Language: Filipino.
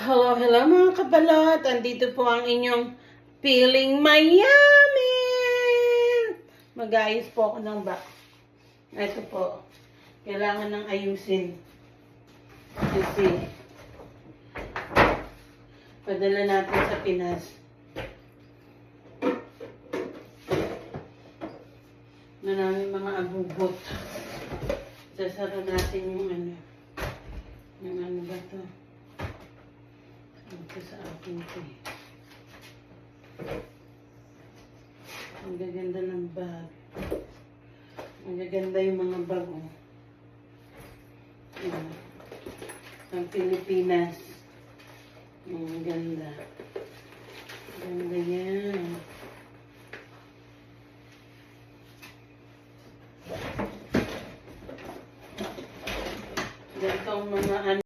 Hello, hello mga kabalot. Andito po ang inyong Feeling Miami. Mag-ayos po ako ng back. Ito po. Kailangan ng ayusin. Kasi padala natin sa Pinas. Maraming mga abugot. Sasara natin yung ano. Yung ano ba ito? Ito sa akin ito eh. Ang gaganda ng bag. Ang gaganda yung mga bag oh. Yan. Ang Pilipinas. Ang ganda. Ganda yan. Ganito ang mga ano.